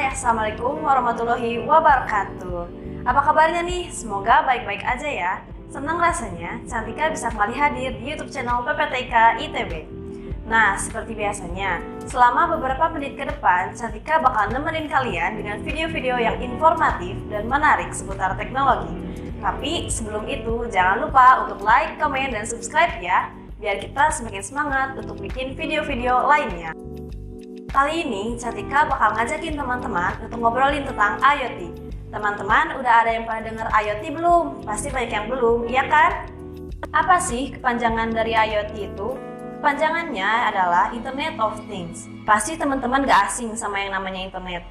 Hai, Assalamualaikum warahmatullahi wabarakatuh. Apa kabarnya nih? Semoga baik-baik aja ya. Senang rasanya Cantika bisa kembali hadir di YouTube channel PPTK ITB. Nah, seperti biasanya, selama beberapa menit ke depan, Cantika bakal nemenin kalian dengan video-video yang informatif dan menarik seputar teknologi. Tapi sebelum itu, jangan lupa untuk like, komen, dan subscribe ya, biar kita semakin semangat untuk bikin video-video lainnya. Kali ini, Cantika bakal ngajakin teman-teman untuk ngobrolin tentang IoT. Teman-teman, udah ada yang pernah dengar IoT belum? Pasti banyak yang belum, iya kan? Apa sih kepanjangan dari IoT itu? Kepanjangannya adalah Internet of Things. Pasti teman-teman gak asing sama yang namanya internet.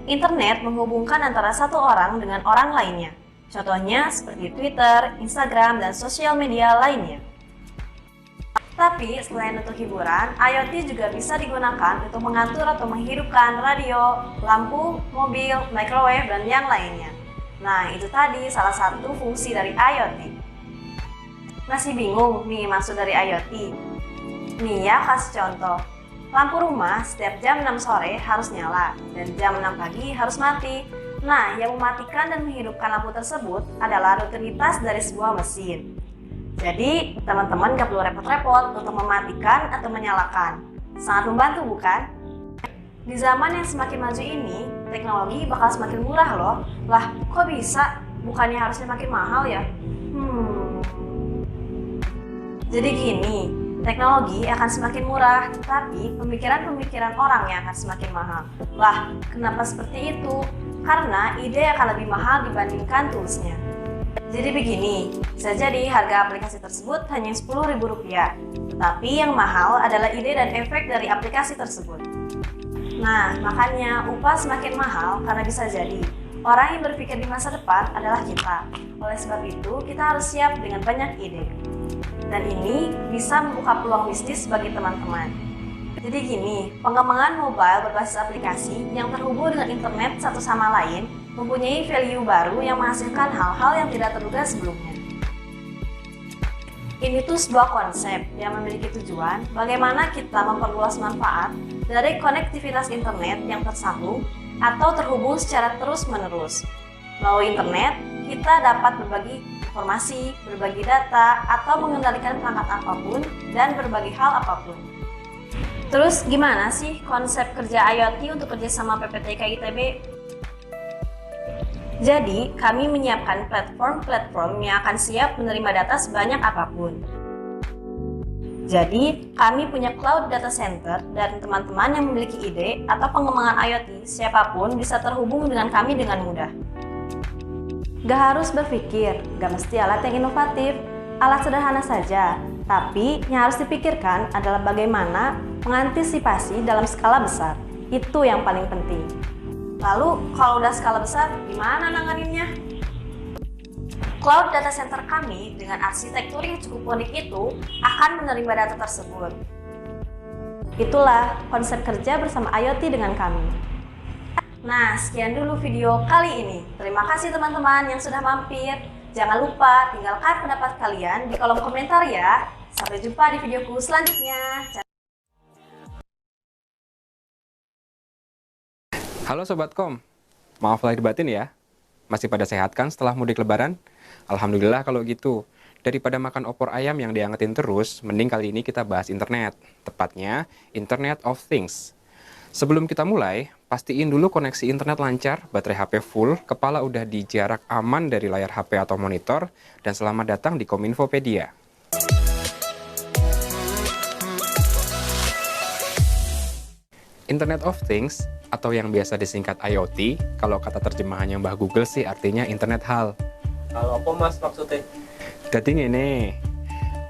Internet menghubungkan antara satu orang dengan orang lainnya. Contohnya seperti Twitter, Instagram, dan sosial media lainnya. Tapi selain untuk hiburan, IoT juga bisa digunakan untuk mengatur atau menghidupkan radio, lampu, mobil, microwave, dan yang lainnya. Nah, itu tadi salah satu fungsi dari IoT. Masih bingung nih maksud dari IoT? Nih ya, kasih contoh. Lampu rumah setiap jam 6 sore harus nyala, dan jam 6 pagi harus mati. Nah, yang mematikan dan menghidupkan lampu tersebut adalah rutinitas dari sebuah mesin. Jadi, teman-teman gak perlu repot-repot untuk mematikan atau menyalakan. Sangat membantu, bukan? Di zaman yang semakin maju ini, teknologi bakal semakin murah loh. Lah, kok bisa? Bukannya harusnya makin mahal ya? Jadi gini, teknologi akan semakin murah, tapi pemikiran-pemikiran orang yang akan semakin mahal. Lah, kenapa seperti itu? Karena ide akan lebih mahal dibandingkan toolsnya. Jadi begini, bisa jadi harga aplikasi tersebut hanya Rp10.000, tapi yang mahal adalah ide dan efek dari aplikasi tersebut. Nah, makanya upah semakin mahal karena bisa jadi orang yang berpikir di masa depan adalah kita. Oleh sebab itu, kita harus siap dengan banyak ide. Dan ini bisa membuka peluang bisnis bagi teman-teman. Jadi gini, pengembangan mobile berbasis aplikasi yang terhubung dengan internet satu sama lain mempunyai value baru yang menghasilkan hal-hal yang tidak terduga sebelumnya. Ini tuh sebuah konsep yang memiliki tujuan bagaimana kita memperluas manfaat dari konektivitas internet yang tersambung atau terhubung secara terus-menerus. Melalui internet, kita dapat berbagi informasi, berbagi data, atau mengendalikan perangkat apapun dan berbagi hal apapun. Terus gimana sih konsep kerja IoT untuk kerjasama PPTK ITB? Jadi, kami menyiapkan platform-platform yang akan siap menerima data sebanyak apapun. Jadi, kami punya cloud data center dan teman-teman yang memiliki ide atau pengembangan IoT, siapapun bisa terhubung dengan kami dengan mudah. Gak harus berpikir, gak mesti alat yang inovatif, alat sederhana saja. Tapi, yang harus dipikirkan adalah bagaimana mengantisipasi dalam skala besar. Itu yang paling penting. Lalu, kalau udah skala besar, gimana nanganinnya? Cloud data center kami dengan arsitektur yang cukup unik itu akan menerima data tersebut. Itulah konsep kerja bersama IoT dengan kami. Nah, sekian dulu video kali ini. Terima kasih teman-teman yang sudah mampir. Jangan lupa tinggalkan pendapat kalian di kolom komentar ya. Sampai jumpa di videoku selanjutnya. Halo Sobat Kom, maaf lahir batin ya. Masih pada sehat kan setelah mudik lebaran? Alhamdulillah kalau gitu. Daripada makan opor ayam yang diangetin terus, mending kali ini kita bahas internet. Tepatnya, Internet of Things. Sebelum kita mulai, pastiin dulu koneksi internet lancar, baterai HP full, kepala udah di jarak aman dari layar HP atau monitor, dan selamat datang di Kominfopedia. Internet of Things, atau yang biasa disingkat IoT, kalau kata terjemahannya Mbah Google sih artinya internet hal. Kalau apa mas maksudnya? Jadi ini,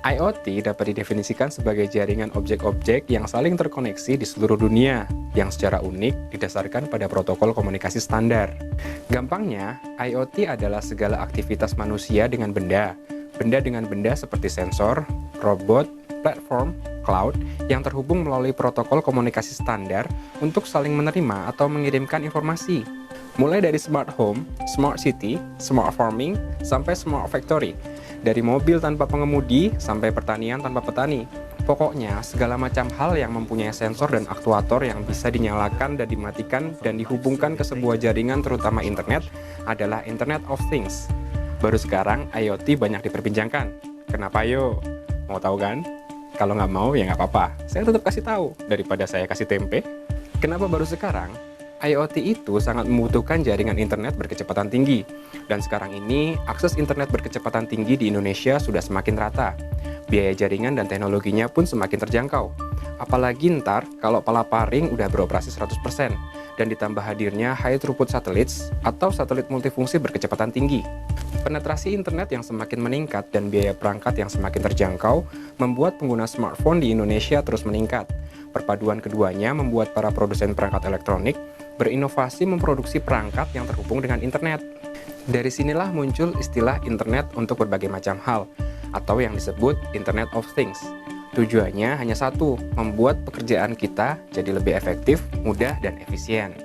IoT dapat didefinisikan sebagai jaringan objek-objek yang saling terkoneksi di seluruh dunia, yang secara unik didasarkan pada protokol komunikasi standar. Gampangnya, IoT adalah segala aktivitas manusia dengan benda, benda dengan benda seperti sensor, robot, platform, cloud, yang terhubung melalui protokol komunikasi standar untuk saling menerima atau mengirimkan informasi. Mulai dari smart home, smart city, smart farming, sampai smart factory. Dari mobil tanpa pengemudi sampai pertanian tanpa petani. Pokoknya, segala macam hal yang mempunyai sensor dan aktuator yang bisa dinyalakan dan dimatikan dan dihubungkan ke sebuah jaringan terutama internet adalah Internet of Things. Baru sekarang, IoT banyak diperbincangkan. Kenapa yo? Mau tahu kan? Kalau nggak mau, ya nggak apa-apa. Saya tetap kasih tahu, daripada saya kasih tempe. Kenapa baru sekarang? IoT itu sangat membutuhkan jaringan internet berkecepatan tinggi. Dan sekarang ini, akses internet berkecepatan tinggi di Indonesia sudah semakin rata. Biaya jaringan dan teknologinya pun semakin terjangkau. Apalagi ntar kalau palaparing udah beroperasi 100% dan ditambah hadirnya high throughput satellites atau satelit multifungsi berkecepatan tinggi. Penetrasi internet yang semakin meningkat dan biaya perangkat yang semakin terjangkau membuat pengguna smartphone di Indonesia terus meningkat. Perpaduan keduanya membuat para produsen perangkat elektronik berinovasi memproduksi perangkat yang terhubung dengan internet. Dari sinilah muncul istilah internet untuk berbagai macam hal, atau yang disebut Internet of Things. Tujuannya hanya satu, membuat pekerjaan kita jadi lebih efektif, mudah, dan efisien.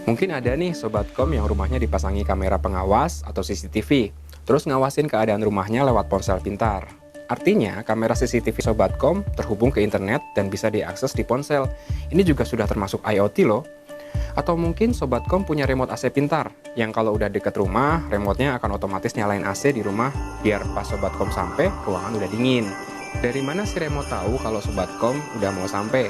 Mungkin ada nih Sobatkom yang rumahnya dipasangi kamera pengawas atau CCTV, terus ngawasin keadaan rumahnya lewat ponsel pintar. Artinya, kamera CCTV Sobatkom terhubung ke internet dan bisa diakses di ponsel. Ini juga sudah termasuk IoT loh. Atau mungkin Sobatkom punya remote AC pintar, yang kalau udah deket rumah, remote-nya akan otomatis nyalain AC di rumah, biar pas Sobatkom sampai, ruangan udah dingin. Dari mana si remote tahu kalau Sobatkom udah mau sampai?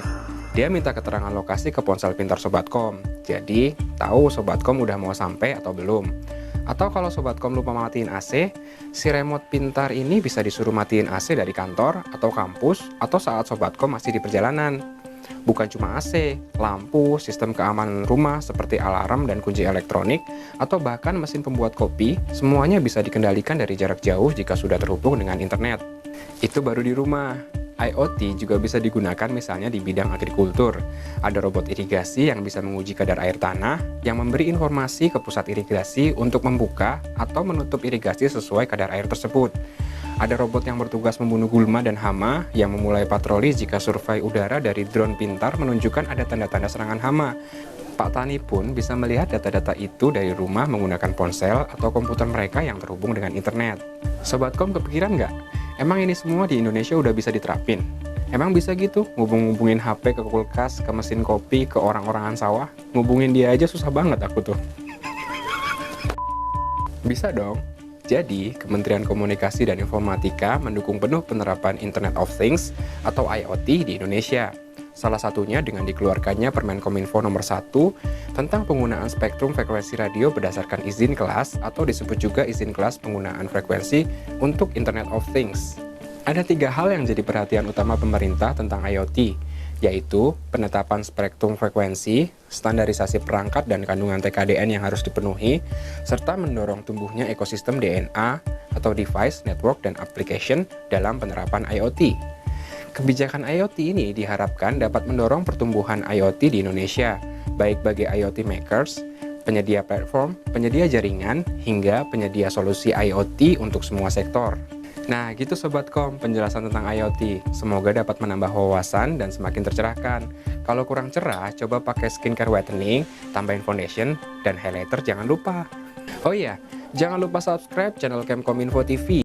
Dia minta keterangan lokasi ke ponsel pintar Sobatkom, jadi tahu Sobatkom udah mau sampai atau belum. Atau kalau Sobatkom lupa matiin AC, si remote pintar ini bisa disuruh matiin AC dari kantor atau kampus, atau saat Sobatkom masih di perjalanan. Bukan cuma AC, lampu, sistem keamanan rumah seperti alarm dan kunci elektronik, atau bahkan mesin pembuat kopi, semuanya bisa dikendalikan dari jarak jauh jika sudah terhubung dengan internet. Itu baru di rumah. IoT juga bisa digunakan misalnya di bidang agrikultur. Ada robot irigasi yang bisa menguji kadar air tanah, yang memberi informasi ke pusat irigasi untuk membuka atau menutup irigasi sesuai kadar air tersebut. Ada robot yang bertugas membunuh gulma dan hama yang memulai patroli jika survei udara dari drone pintar menunjukkan ada tanda-tanda serangan hama. Pak Tani pun bisa melihat data-data itu dari rumah menggunakan ponsel atau komputer mereka yang terhubung dengan internet. Sobatkom kepikiran nggak? Emang ini semua di Indonesia udah bisa diterapin? Emang bisa gitu? Ngubungin HP ke kulkas, ke mesin kopi, ke orang-orangan sawah? Ngubungin dia aja susah banget aku tuh. Bisa dong. Jadi, Kementerian Komunikasi dan Informatika mendukung penuh penerapan Internet of Things atau IoT di Indonesia. Salah satunya dengan dikeluarkannya Permenkominfo nomor 1 tentang penggunaan spektrum frekuensi radio berdasarkan izin kelas atau disebut juga izin kelas penggunaan frekuensi untuk Internet of Things. Ada 3 hal yang jadi perhatian utama pemerintah tentang IoT, yaitu penetapan spektrum frekuensi, standarisasi perangkat dan kandungan TKDN yang harus dipenuhi, serta mendorong tumbuhnya ekosistem DNA atau Device, Network, dan Application dalam penerapan IoT. Kebijakan IoT ini diharapkan dapat mendorong pertumbuhan IoT di Indonesia, baik bagi IoT makers, penyedia platform, penyedia jaringan, hingga penyedia solusi IoT untuk semua sektor. Nah, gitu Sobatkom, penjelasan tentang IoT. Semoga dapat menambah wawasan dan semakin tercerahkan. Kalau kurang cerah, coba pakai skincare whitening, tambahin foundation, dan highlighter jangan lupa. Oh iya, jangan lupa subscribe channel Kemkominfo TV